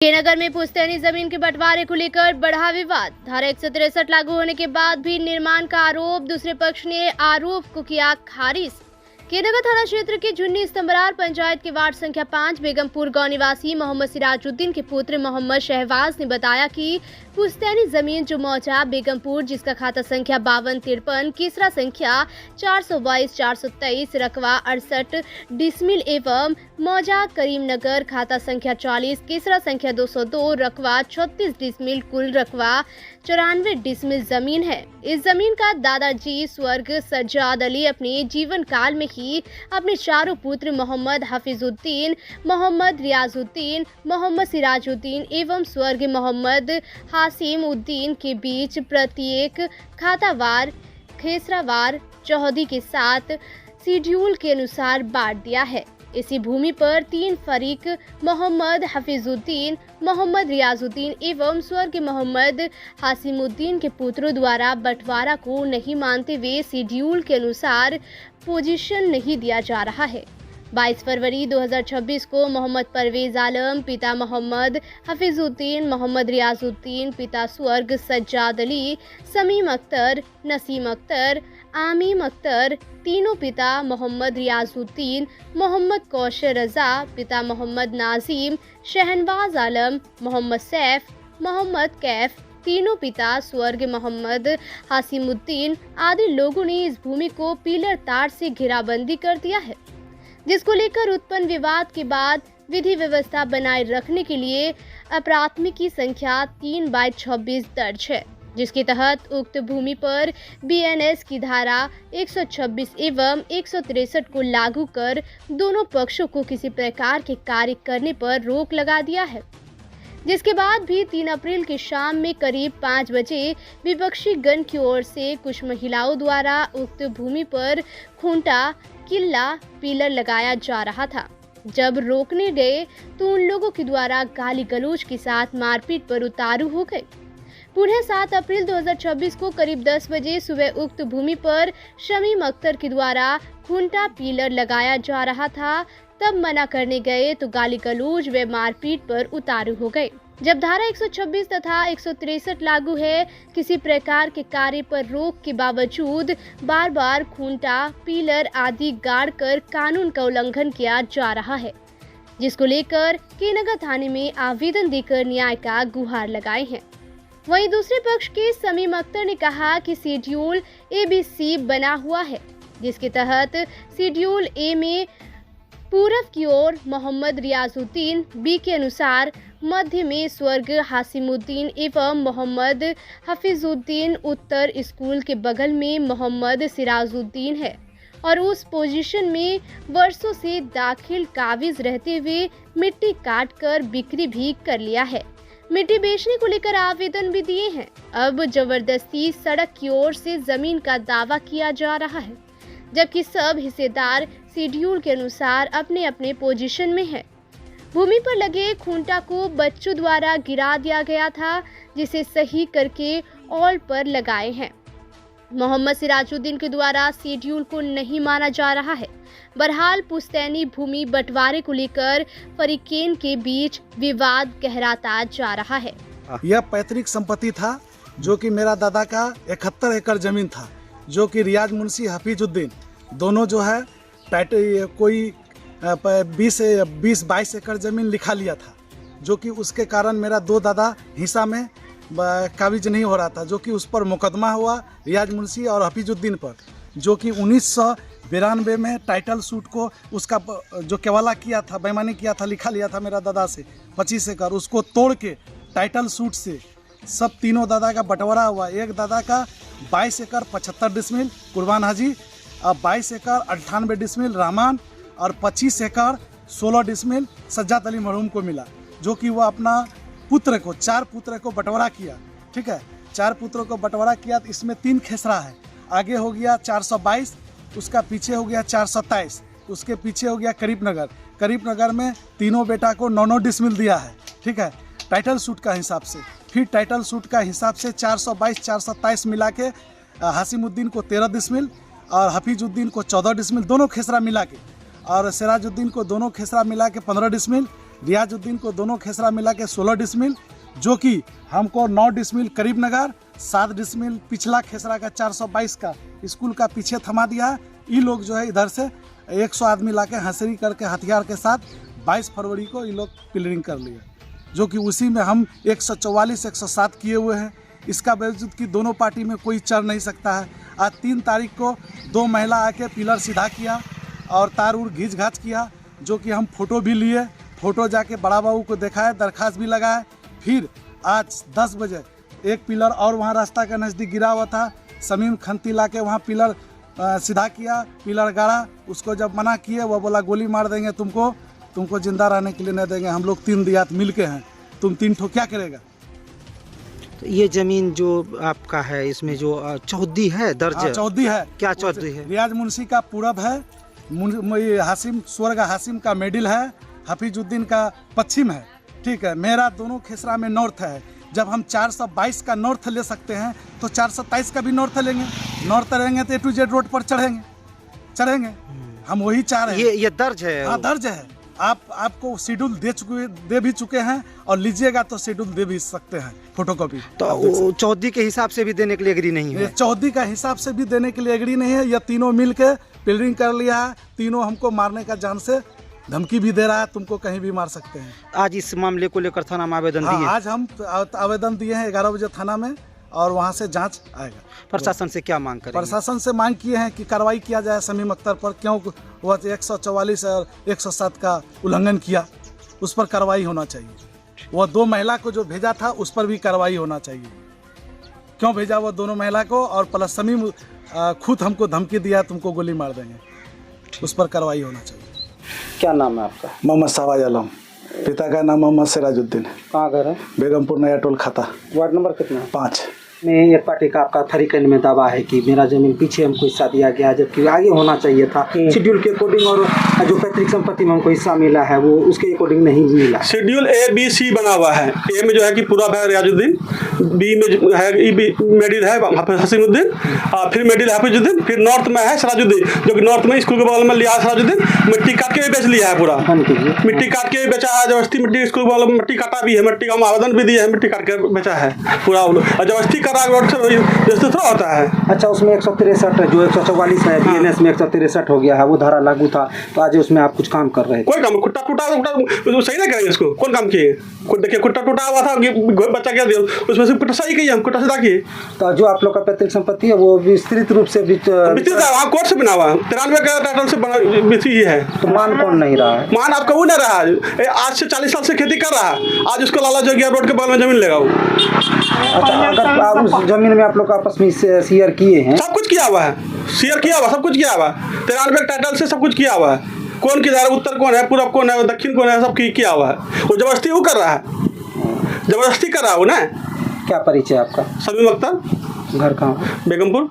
श्रीनगर में पुश्तैनी जमीन के बंटवारे को लेकर बढ़ा विवाद। धारा 163 लागू होने के बाद भी निर्माण का आरोप, दूसरे पक्ष ने आरोप को किया खारिज। श्रीनगर थाना क्षेत्र के झुन्नी स्तंबरार पंचायत के वार्ड संख्या 5 बेगमपुर गांव निवासी मोहम्मद सिराजुद्दीन के पुत्र मोहम्मद शहबाज ने बताया कि पुश्तैनी जमीन जो मौजा बेगमपुर, जिसका खाता संख्या 5253, केसरा संख्या 422-423, रकवा 68 डिसमिल एवं मौजा करीमनगर खाता संख्या 40, केसरा संख्या 202, रकवा 36 डिसमिल, कुल रकवा 94 डिसमिल जमीन है। इस जमीन का दादाजी स्वर्ग सज्जाद अली अपने जीवन काल में ही अपने चारों पुत्र मोहम्मद हफीजुद्दीन, मोहम्मद रियाजुद्दीन, मोहम्मद सिराजुद्दीन एवं स्वर्ग मोहम्मद हासिम उद्दीन के बीच प्रत्येक खातावार खेसरावार चौहदी के साथ शेड्यूल के अनुसार बांट दिया है। इसी भूमि पर 3 फरीक मोहम्मद हफीजुद्दीन, मोहम्मद रियाजुद्दीन एवं स्वर्ग मोहम्मद हासिमुद्दीन के पुत्रों द्वारा बंटवारा को नहीं मानते हुए शेड्यूल के अनुसार पोजीशन नहीं दिया जा रहा है। 22 फरवरी 2026 को मोहम्मद परवेज आलम, पिता मोहम्मद हफीजुद्दीन, मोहम्मद रियाजुद्दीन, पिता स्वर्ग सज्जाद अली, समीम अख्तर, नसीम अख्तर, आमीम अख्तर, तीनों पिता मोहम्मद रियाजुद्दीन, मोहम्मद कौशर रजा, पिता मोहम्मद नाजीम, शहनवाज आलम, मोहम्मद सैफ, मोहम्मद कैफ, तीनों पिता स्वर्ग मोहम्मद हासिमुद्दीन आदि लोगों ने इस भूमि को पिलर तार से घेराबंदी कर दिया है, जिसको लेकर उत्पन्न विवाद के बाद विधि व्यवस्था बनाए रखने के लिए अप्राथमिकी संख्या 3/26 दर्ज है, जिसके तहत उक्त भूमि पर बीएनएस की धारा 126 एवं 163 को लागू कर दोनों पक्षों को किसी प्रकार के कार्य करने पर रोक लगा दिया है। जिसके बाद भी 3 अप्रैल की शाम में करीब 5 बजे विपक्षी गण की ओर से कुछ महिलाओं द्वारा उक्त भूमि पर खूंटा, किल्ला, पिलर लगाया जा रहा था। जब रोकने गए तो उन लोगों के द्वारा गाली गलौज के साथ मारपीट पर उतारू हो गए। पुनः 7 अप्रैल 2026 को करीब 10 बजे सुबह उक्त भूमि पर शमीम अख्तर के द्वारा खूंटा, पिलर लगाया जा रहा था। तब मना करने गए तो गाली गलौज व मारपीट पर उतारू हो गए। जब धारा 126 तथा 163 लागू है, किसी प्रकार के कार्य पर रोक के बावजूद बार बार खूंटा, पिलर आदि गाड़कर कानून का उल्लंघन किया जा रहा है, जिसको लेकर श्रीनगर थाने में आवेदन देकर न्याय का गुहार लगाए हैं। वहीं दूसरे पक्ष के समीम अख्तर ने कहा कि शेड्यूल ABC बना हुआ है, जिसके तहत शेड्यूल A में पूरब की ओर मोहम्मद रियाजुद्दीन, B के अनुसार मध्य में स्वर्ग हासिमुद्दीन एवं मोहम्मद हफीजुद्दीन, उत्तर स्कूल के बगल में मोहम्मद सिराजुद्दीन है और उस पोजीशन में वर्षों से दाखिल काबिज रहते हुए मिट्टी काटकर बिक्री भी कर लिया है। मिट्टी बेचने को लेकर आवेदन भी दिए हैं। अब जबरदस्ती सड़क की ओर से जमीन का दावा किया जा रहा है, जबकि सब हिस्सेदार शेड्यूल के अनुसार अपने अपने पोजीशन में है। भूमि पर लगे खूंटा को बच्चों द्वारा गिरा दिया गया था, जिसे सही करके ऑल पर लगाए हैं। मोहम्मद सिराजुद्दीन के द्वारा शेड्यूल को नहीं माना जा रहा है। बहरहाल पुश्तैनी भूमि बंटवारे को लेकर फरीकेन के बीच विवाद गहराता जा रहा है। यह पैतृक संपत्ति था, जो कि मेरा दादा का 71 एकड़ जमीन था, जो कि रियाज मुंशी हफीजुद्दीन दोनों जो है कोई 20-22 एकड़ जमीन लिखा लिया था, जो कि उसके कारण मेरा 2 दादा हिस्सा में काबिज नहीं हो रहा था, जो कि उस पर मुकदमा हुआ रियाज मुंशी और हफीजुद्दीन पर, जो कि 1992 में टाइटल सूट को उसका जो केवाला किया था, बेईमानी किया था, लिखा लिया था मेरा दादा से 25 एकड़, उसको तोड़ के टाइटल सूट से सब तीनों दादा का बंटवारा हुआ। एक दादा का 22 एकड़ 75 डिसमिल कुर्बान हाजी, और 22 एकड़ 98 डिसमिल रहमान, और 25 एकड़ 16 डिसमिल सज्जाद अली मरहूम को मिला, जो कि वह अपना पुत्र को 4 पुत्र को बंटवारा किया। ठीक है, 4 पुत्रों को बंटवारा किया, तो इसमें 3 खेसरा है। आगे हो गया 422, उसका पीछे हो गया 427, उसके पीछे हो गया करीमनगर। करीमनगर में तीनों बेटा को 9-9 डिसमिल दिया है। ठीक है, टाइटल सूट का हिसाब से। फिर टाइटल सूट का हिसाब से 422, 427 मिला के हासिमुद्दीन को 13 डिसमिल और हफीजुद्दीन को 14 डिसमिल, दोनों खेसरा मिला के, और सिराजुद्दीन को दोनों खेसरा मिला के 15 डिसमिल, रियाजुद्दीन को दोनों खेसरा मिला के 16 डिसमिल, जो कि हमको 9 डिसमिल करीब नगर, 7 डिसमिल पिछला खेसरा का 422 का स्कूल का पीछे थमा दिया है। ये लोग जो है इधर से 100 आदमी ला के हंसरी करके हथियार के साथ 22 फरवरी को ये लोग क्लियरिंग कर लिए, जो कि उसी में हम 144 107 किए हुए हैं। इसका बावजूद कि दोनों पार्टी में कोई चढ़ नहीं सकता है। आज 3 तारीख को 2 महिला आके पिलर सीधा किया और तार उड़ घींच घाच किया, जो कि हम फोटो भी लिए, फोटो जाके बड़ा बाबू को दिखाए, दरखास्त भी लगाए। फिर आज 10 बजे एक पिलर और वहाँ रास्ता के नज़दीक गिरा हुआ था, समीम खंती ला के वहाँ पिलर सीधा किया, पिलर गाड़ा। उसको जब मना किए वो बोला गोली मार देंगे तुमको जिंदा रहने के लिए नहीं देंगे। हम लोग 3 देहात मिल के हैं, तुम 3 ठो क्या करेगा। तो ये जमीन जो आपका है इसमें जो चौहद्दी है दर्ज है? चौहद्दी है। क्या चौहद्दी है? रियाज मुंशी का पूरब है, हासिम स्वर्ग हासिम का मिडिल है, हफीजुद्दीन का पश्चिम है। ठीक है, मेरा दोनों खेसरा में नॉर्थ है। जब हम 422 का नॉर्थ ले सकते हैं तो 427 का भी नॉर्थ लेंगे। नॉर्थ रहेंगे तो A to Z रोड पर चढ़ेंगे। हम वही चाह रहे हैं। ये दर्ज है? हाँ दर्ज है। आपको शेड्यूल दे भी चुके हैं और लीजिएगा तो शेड्यूल दे भी सकते हैं, फोटोकॉपी। तो चौहद्दी के हिसाब से भी देने के लिए एग्री नहीं है? चौहद्दी का हिसाब से भी देने के लिए एग्री नहीं है। ये तीनों मिल के पिलरिंग कर लिया है। तीनों हमको मारने का जान से धमकी भी दे रहा है, तुमको कहीं भी मार सकते हैं। आज इस मामले को लेकर थाना में आवेदन दिए? आज हम आवेदन दिए हैं 11 बजे थाना में, और वहाँ से जांच आएगा। प्रशासन से क्या मांग करेंगे? प्रशासन से मांग किए हैं कि कार्रवाई किया जाए समीम अख्तर पर, क्यों वह 144 और 107 का उल्लंघन किया, उस पर कार्रवाई होना चाहिए। वह 2 महिला को जो भेजा था उस पर भी कार्रवाई होना चाहिए। क्यों भेजा वो दोनों महिला को, और प्लस समीम खुद हमको धमकी दिया तुमको गोली मार देंगे, उस पर कार्रवाई होना चाहिए। क्या नाम है आपका? मोहम्मद शाहबाज आलम, पिता का नाम मोहम्मद सिराजुद्दीन। कहाँ घर है? बेगमपुर नया टोल खाता। वार्ड नंबर कितना? 5 में एक पार्टी का आपका थरीकन में दावा है कि मेरा जमीन पीछे हमको हिस्सा दिया गया, जबकि आगे होना चाहिए था शेड्यूल के अकॉर्डिंग, और जो पैतृक संपत्ति में हमको हिस्सा मिला है वो उसके अकॉर्डिंग नहीं मिला। शेड्यूल A-B-C बना हुआ है। ए में जो है कि पूरा है रियाजुद्दीन, बी में जो है मिडिल है हसीमुद्दीन, फिर मिडिल हफीजुद्दीन, फिर नॉर्थ में है सिराजुद्दीन, जो कि नॉर्थ में स्कूल के बगल में लिया है सिराजुद्दीन। मिट्टी काट के भी बेच लिया है पूरा, मिट्टी काट के भी बेचा है जबरदस्ती। मिट्टी स्कूल के बगल में मिट्टी काटा भी है, मिट्टी का हम आवेदन भी दिया है, मिट्टी काट के बेचा है पूरा, और जबरदस्ती रोड से थोड़ा होता है। अच्छा, उसमें 163 जो 144 है BNS में 163 हो गया है, वो धारा लागू था, तो आज उसमें आप कुछ काम कर रहे हैं? कोई काम खुट्टा टूटा सही ना करेंगे इसको, कौन काम किए? देखिए खुट्टा टूटा हुआ था, बच्चा क्या दिया उसमें से खुट्टा सही किया, हम खुट्टा सीधा किए। तो जो आप लोग का पैतृक संपत्ति है वो विस्तृत रूप से वहाँ कोर्ट से बना हुआ 93 का टाइटल से बना है। तो मान कौन नहीं रहा है? मान आपका वो नहीं रहा है, आज से 40 साल से खेती कर रहा है, आज उसको लालच हो गया रोड के बगल में जमीन लेगा वो। अच्छा, अगर आप उस जमीन में आप लोग आपस में शेयर किए हैं? सब कुछ किया हुआ है, शेयर किया हुआ, सब कुछ किया हुआ है। 93 टाइटल से सब कुछ किया हुआ है। कौन किधर है, उत्तर कौन है, पूरब कौन है, दक्षिण कौन है, सब किया हुआ है। वो जबरदस्ती वो कर रहा है, जबरदस्ती कर रहा है वो ना। क्या परिचय आपका? समीम अख्तर। घर कहाँ? बेगमपुर।